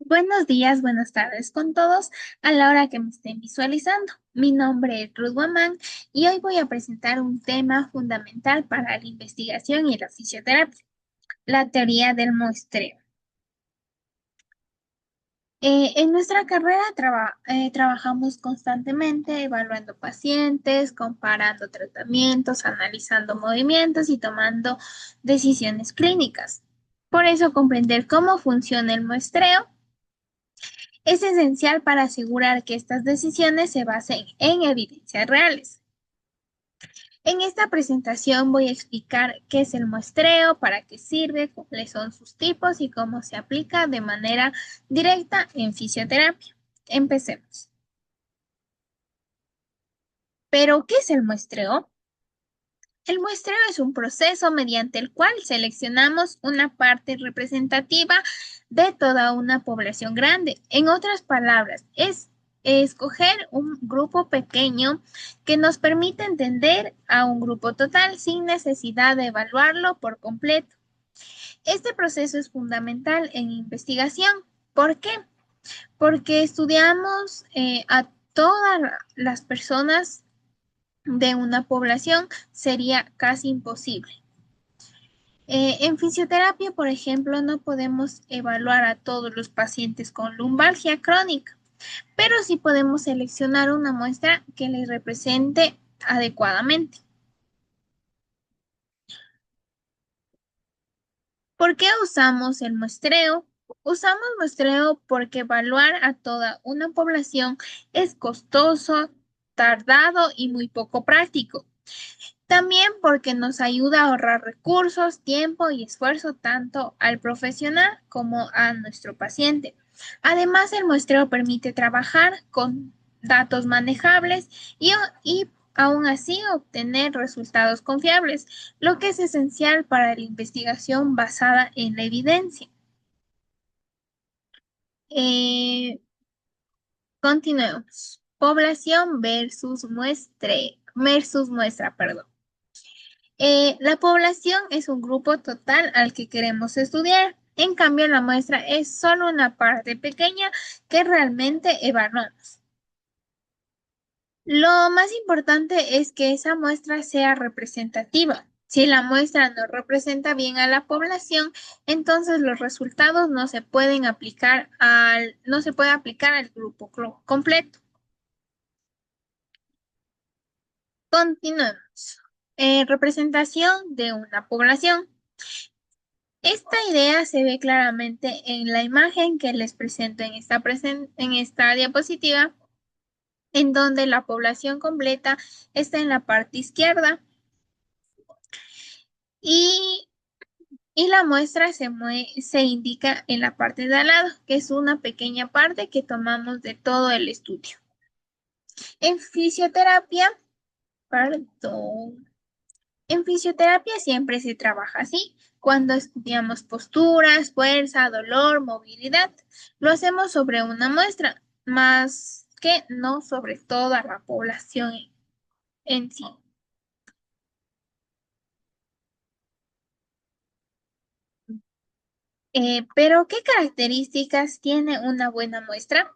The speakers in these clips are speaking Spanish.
Buenos días, buenas tardes con todos a la hora que me estén visualizando. Mi nombre es Ruth Guamán y hoy voy a presentar un tema fundamental para la investigación y la fisioterapia, la teoría del muestreo. En nuestra carrera trabajamos constantemente evaluando pacientes, comparando tratamientos, analizando movimientos y tomando decisiones clínicas. Por eso, comprender cómo funciona el muestreo es esencial para asegurar que estas decisiones se basen en evidencias reales. En esta presentación voy a explicar qué es el muestreo, para qué sirve, cuáles son sus tipos y cómo se aplica de manera directa en fisioterapia. Empecemos. ¿Pero qué es el muestreo? El muestreo es un proceso mediante el cual seleccionamos una parte representativa de toda una población grande. En otras palabras, es escoger un grupo pequeño que nos permite entender a un grupo total sin necesidad de evaluarlo por completo. Este proceso es fundamental en investigación. ¿Por qué? Porque estudiamos a todas las personas de una población, sería casi imposible. En fisioterapia, por ejemplo, no podemos evaluar a todos los pacientes con lumbalgia crónica, pero sí podemos seleccionar una muestra que les represente adecuadamente. ¿Por qué usamos el muestreo? Usamos muestreo porque evaluar a toda una población es costoso, tardado y muy poco práctico. También porque nos ayuda a ahorrar recursos, tiempo y esfuerzo tanto al profesional como a nuestro paciente. Además, el muestreo permite trabajar con datos manejables y aún así obtener resultados confiables, lo que es esencial para la investigación basada en la evidencia. Eh, Continuemos. Población versus muestra, perdón. La población es un grupo total al que queremos estudiar. En cambio, la muestra es solo una parte pequeña que realmente evaluamos. Lo más importante es que esa muestra sea representativa. Si la muestra no representa bien a la población, entonces los resultados no se puede aplicar al grupo completo. Continuemos. Representación de una población. Esta idea se ve claramente en la imagen que les presento en esta diapositiva, en donde la población completa está en la parte izquierda y, y la muestra se indica en la parte de al lado, que es una pequeña parte que tomamos de todo el estudio. En fisioterapia, perdón, en fisioterapia siempre se trabaja así. Cuando estudiamos posturas, fuerza, dolor, movilidad, lo hacemos sobre una muestra, más que no sobre toda la población en sí. Pero, ¿qué características tiene una buena muestra?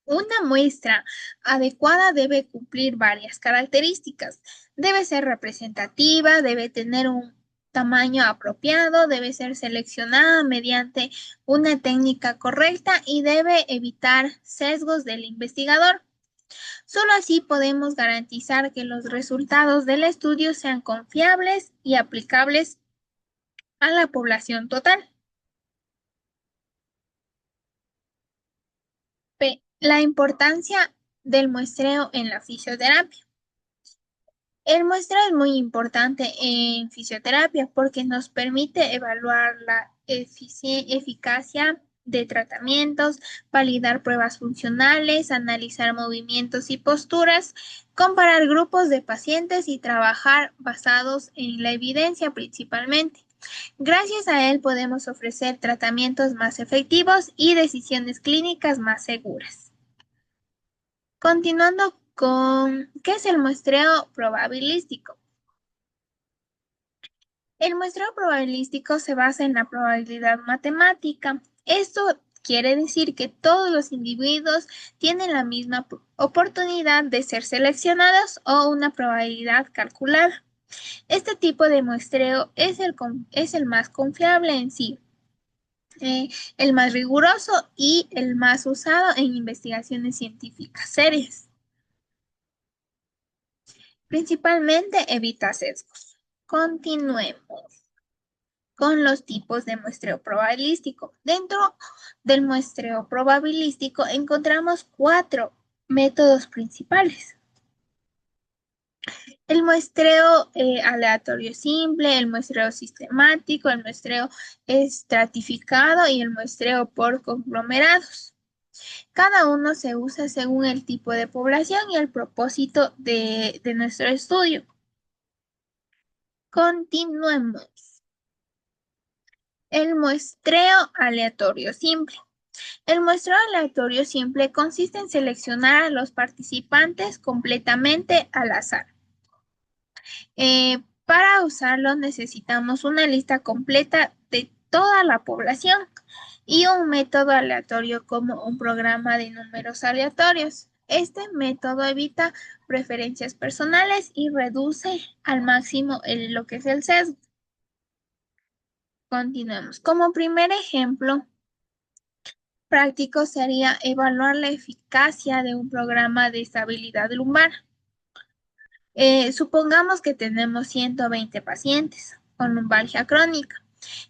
Una muestra adecuada debe cumplir varias características. Debe ser representativa, debe tener un tamaño apropiado, debe ser seleccionada mediante una técnica correcta y debe evitar sesgos del investigador. Solo así podemos garantizar que los resultados del estudio sean confiables y aplicables a la población total. La importancia del muestreo en la fisioterapia. El muestreo es muy importante en fisioterapia porque nos permite evaluar la eficacia de tratamientos, validar pruebas funcionales, analizar movimientos y posturas, comparar grupos de pacientes y trabajar basados en la evidencia principalmente. Gracias a él podemos ofrecer tratamientos más efectivos y decisiones clínicas más seguras. Continuando con, ¿qué es el muestreo probabilístico? El muestreo probabilístico se basa en la probabilidad matemática. Esto quiere decir que todos los individuos tienen la misma oportunidad de ser seleccionados o una probabilidad calculada. Este tipo de muestreo es el más confiable en sí, el más riguroso y el más usado en investigaciones científicas serias. Principalmente evita sesgos. Continuemos con los tipos de muestreo probabilístico. Dentro del muestreo probabilístico encontramos 4 métodos principales. El muestreo aleatorio simple, el muestreo sistemático, el muestreo estratificado y el muestreo por conglomerados. Cada uno se usa según el tipo de población y el propósito de nuestro estudio. Continuemos. El muestreo aleatorio simple. El muestreo aleatorio simple consiste en seleccionar a los participantes completamente al azar. Para usarlo necesitamos una lista completa de toda la población y un método aleatorio como un programa de números aleatorios. Este método evita preferencias personales y reduce al máximo lo que es el sesgo. Continuemos. Como primer ejemplo práctico sería evaluar la eficacia de un programa de estabilidad lumbar. Supongamos que tenemos 120 pacientes con lumbalgia crónica.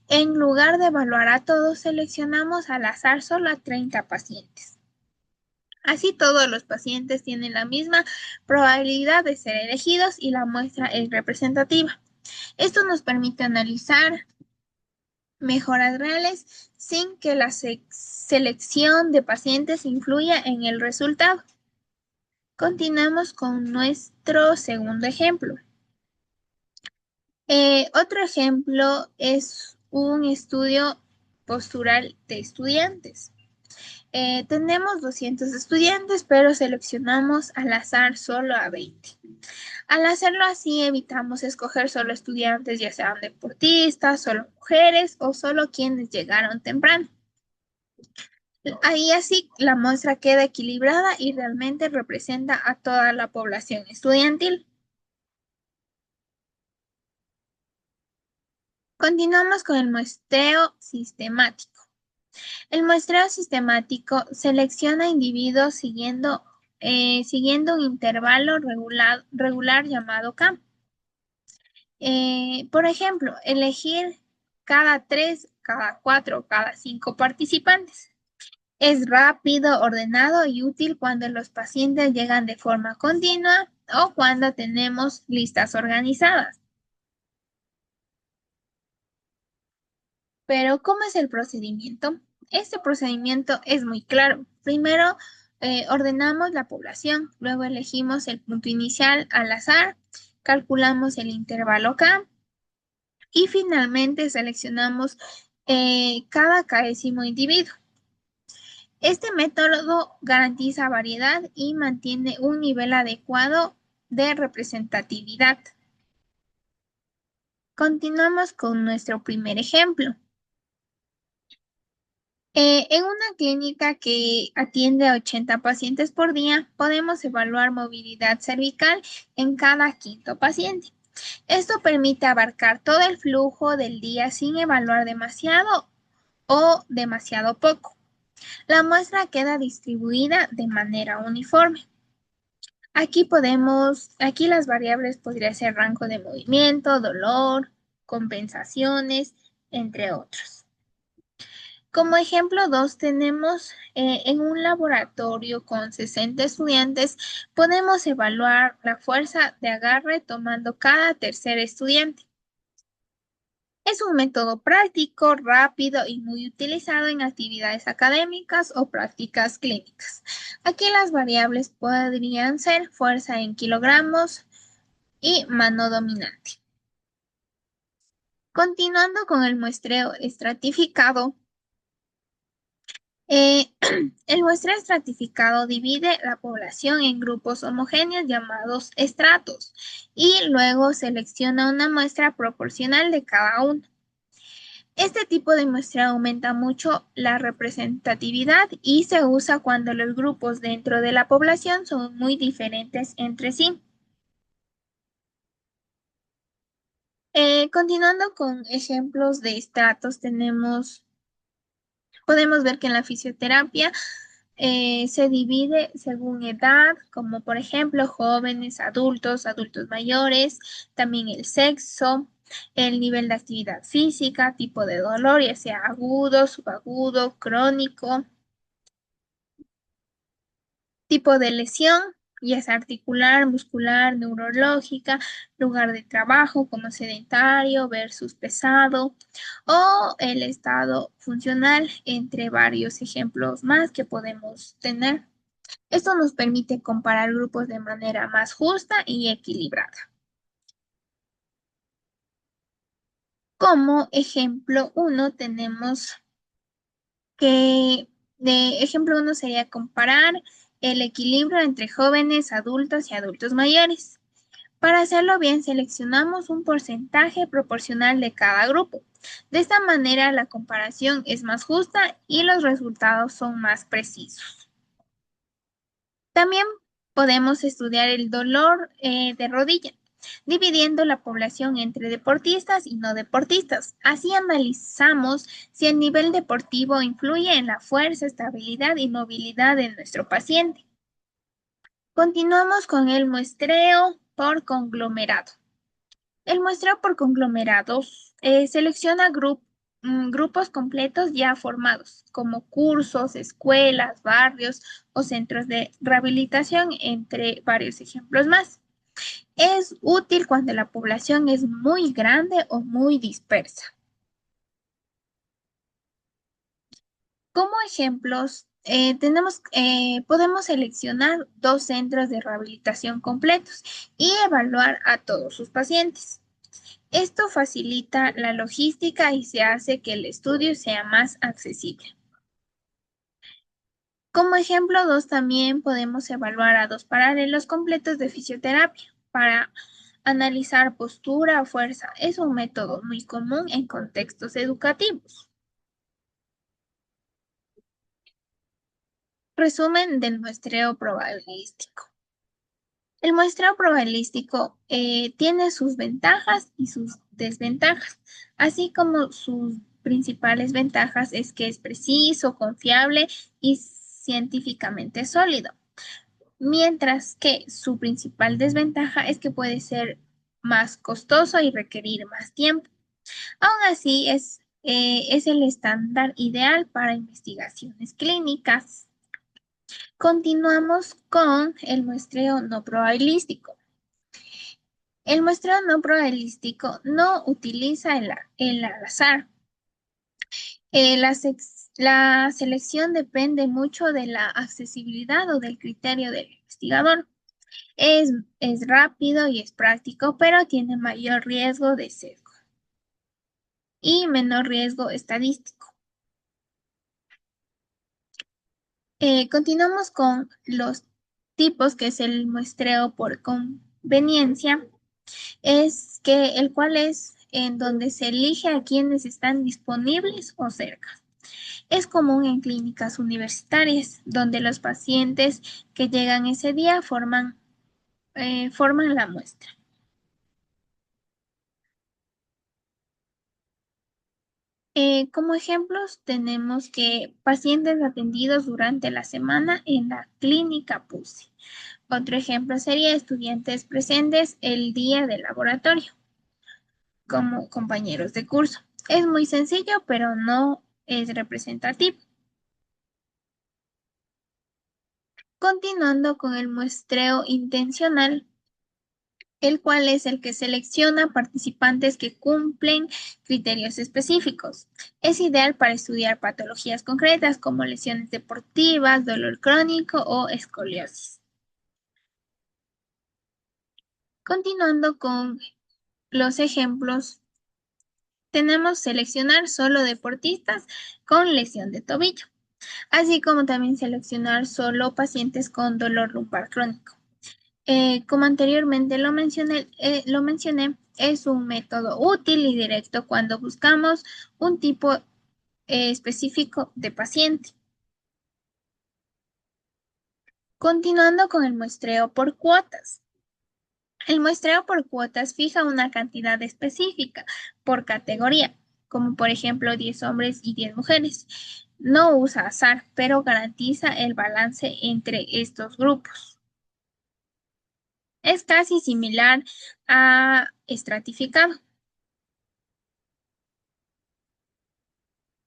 En lugar de evaluar a todos, seleccionamos al azar solo a 30 pacientes. Así todos los pacientes tienen la misma probabilidad de ser elegidos y la muestra es representativa. Esto nos permite analizar mejoras reales sin que la selección de pacientes influya en el resultado. Continuamos con nuestro segundo ejemplo. Otro ejemplo es un estudio postural de estudiantes. Tenemos 200 estudiantes, pero seleccionamos al azar solo a 20. Al hacerlo así, evitamos escoger solo estudiantes, ya sean deportistas, solo mujeres o solo quienes llegaron temprano. Ahí así la muestra queda equilibrada y realmente representa a toda la población estudiantil. Continuamos con el muestreo sistemático. El muestreo sistemático selecciona individuos siguiendo un intervalo regular llamado K. Por ejemplo, elegir cada 3, cada 4, cada 5 participantes. Es rápido, ordenado y útil cuando los pacientes llegan de forma continua o cuando tenemos listas organizadas. Pero, ¿cómo es el procedimiento? Este procedimiento es muy claro. Primero, ordenamos la población, luego elegimos el punto inicial al azar, calculamos el intervalo K y finalmente seleccionamos cada késimo individuo. Este método garantiza variedad y mantiene un nivel adecuado de representatividad. Continuamos con nuestro primer ejemplo. En una clínica que atiende a 80 pacientes por día, podemos evaluar movilidad cervical en cada quinto paciente. Esto permite abarcar todo el flujo del día sin evaluar demasiado o demasiado poco. La muestra queda distribuida de manera uniforme. Aquí las variables podrían ser rango de movimiento, dolor, compensaciones, entre otros. Como ejemplo 2 tenemos en un laboratorio con 60 estudiantes, podemos evaluar la fuerza de agarre tomando cada tercer estudiante. Es un método práctico, rápido y muy utilizado en actividades académicas o prácticas clínicas. Aquí las variables podrían ser fuerza en kilogramos y mano dominante. Continuando con el muestreo estratificado, el muestreo estratificado divide la población en grupos homogéneos llamados estratos y luego selecciona una muestra proporcional de cada uno. Este tipo de muestra aumenta mucho la representatividad y se usa cuando los grupos dentro de la población son muy diferentes entre sí. Continuando con ejemplos de estratos, podemos ver que en la fisioterapia se divide según edad, como por ejemplo jóvenes, adultos, adultos mayores, también el sexo, el nivel de actividad física, tipo de dolor, ya sea agudo, subagudo, crónico, tipo de lesión, ya sea articular, muscular, neurológica, lugar de trabajo como sedentario versus pesado, o el estado funcional, entre varios ejemplos más que podemos tener. Esto nos permite comparar grupos de manera más justa y equilibrada. Como ejemplo uno tenemos que, de ejemplo uno sería comparar el equilibrio entre jóvenes, adultos y adultos mayores. Para hacerlo bien, seleccionamos un porcentaje proporcional de cada grupo. De esta manera, la comparación es más justa y los resultados son más precisos. También podemos estudiar el dolor de rodilla, dividiendo la población entre deportistas y no deportistas. Así analizamos si el nivel deportivo influye en la fuerza, estabilidad y movilidad de nuestro paciente. Continuamos con el muestreo por conglomerado. El muestreo por conglomerados selecciona grupos completos ya formados, como cursos, escuelas, barrios o centros de rehabilitación, entre varios ejemplos más. Es útil cuando la población es muy grande o muy dispersa. Como ejemplos, podemos seleccionar dos centros de rehabilitación completos y evaluar a todos sus pacientes. Esto facilita la logística y se hace que el estudio sea más accesible. Como ejemplo 2, también podemos evaluar a dos paralelos completos de fisioterapia para analizar postura o fuerza. Es un método muy común en contextos educativos. Resumen del muestreo probabilístico. El muestreo probabilístico tiene sus ventajas y sus desventajas, así como sus principales ventajas es que es preciso, confiable y científicamente sólido, mientras que su principal desventaja es que puede ser más costoso y requerir más tiempo. Aún así, es el estándar ideal para investigaciones clínicas. Continuamos con el muestreo no probabilístico. El muestreo no probabilístico no utiliza el azar. La selección depende mucho de la accesibilidad o del criterio del investigador. Es rápido y es práctico, pero tiene mayor riesgo de sesgo y menor riesgo estadístico. Continuamos con los tipos, que es el muestreo por conveniencia, es que el cual es en donde se elige a quienes están disponibles o cerca. Es común en clínicas universitarias, donde los pacientes que llegan ese día forman la muestra. Como ejemplos, tenemos que pacientes atendidos durante la semana en la clínica PUSE. Otro ejemplo sería estudiantes presentes el día del laboratorio, como compañeros de curso. Es muy sencillo, pero no es representativo. Continuando con el muestreo intencional, el cual es el que selecciona participantes que cumplen criterios específicos. Es ideal para estudiar patologías concretas como lesiones deportivas, dolor crónico o escoliosis. Continuando con los ejemplos, tenemos seleccionar solo deportistas con lesión de tobillo, así como también seleccionar solo pacientes con dolor lumbar crónico. Como anteriormente lo mencioné, es un método útil y directo cuando buscamos un tipo específico de paciente. Continuando con el muestreo por cuotas. El muestreo por cuotas fija una cantidad específica por categoría, como por ejemplo 10 hombres y 10 mujeres. No usa azar, pero garantiza el balance entre estos grupos. Es casi similar a estratificado.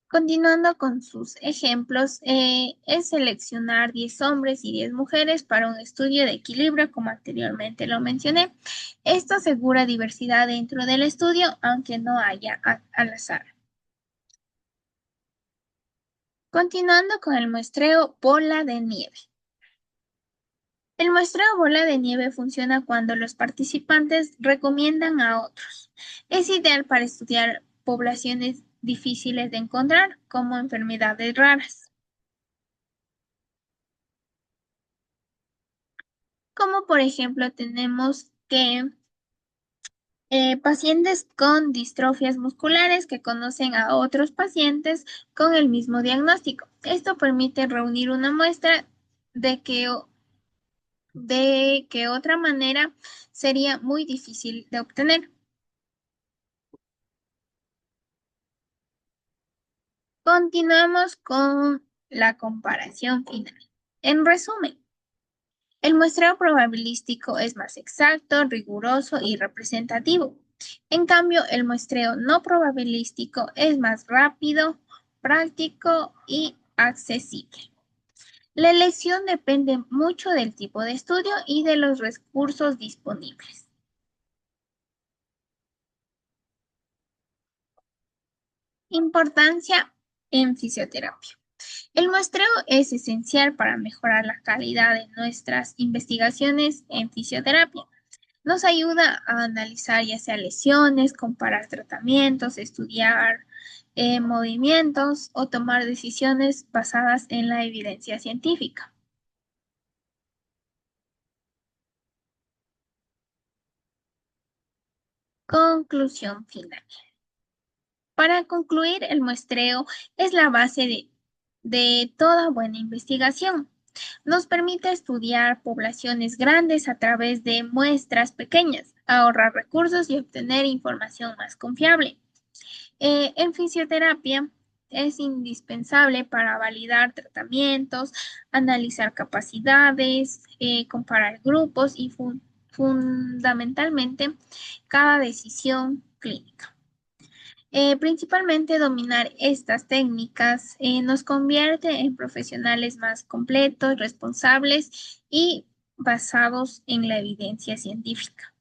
Continuando con sus ejemplos, es seleccionar 10 hombres y 10 mujeres para un estudio de equilibrio, como anteriormente lo mencioné. Esto asegura diversidad dentro del estudio, aunque no haya al azar. Continuando con el muestreo bola de nieve. El muestreo bola de nieve funciona cuando los participantes recomiendan a otros. Es ideal para estudiar poblaciones difíciles de encontrar, como enfermedades raras. Como por ejemplo tenemos que pacientes con distrofias musculares que conocen a otros pacientes con el mismo diagnóstico. Esto permite reunir una muestra de que otra manera sería muy difícil de obtener. Continuamos con la comparación final. En resumen, el muestreo probabilístico es más exacto, riguroso y representativo. En cambio, el muestreo no probabilístico es más rápido, práctico y accesible. La elección depende mucho del tipo de estudio y de los recursos disponibles. Importancia en fisioterapia. El muestreo es esencial para mejorar la calidad de nuestras investigaciones en fisioterapia. Nos ayuda a analizar ya sea lesiones, comparar tratamientos, estudiar movimientos o tomar decisiones basadas en la evidencia científica. Conclusión final. Para concluir, el muestreo es la base de toda buena investigación. Nos permite estudiar poblaciones grandes a través de muestras pequeñas, ahorrar recursos y obtener información más confiable. En fisioterapia es indispensable para validar tratamientos, analizar capacidades, comparar grupos y fundamentalmente cada decisión clínica. Principalmente dominar estas técnicas nos convierte en profesionales más completos, responsables y basados en la evidencia científica.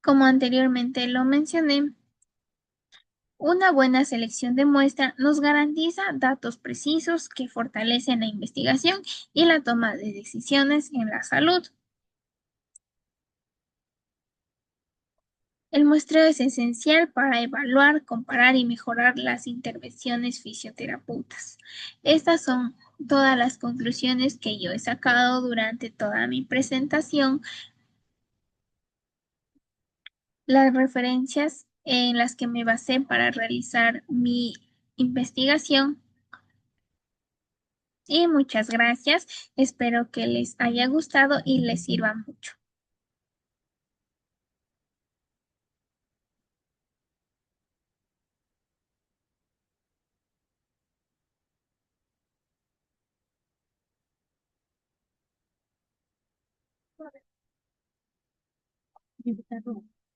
Como anteriormente lo mencioné, una buena selección de muestra nos garantiza datos precisos que fortalecen la investigación y la toma de decisiones en la salud. El muestreo es esencial para evaluar, comparar y mejorar las intervenciones fisioterapeutas. Estas son todas las conclusiones que yo he sacado durante toda mi presentación, las referencias en las que me basé para realizar mi investigación. Y muchas gracias. Espero que les haya gustado y les sirva mucho.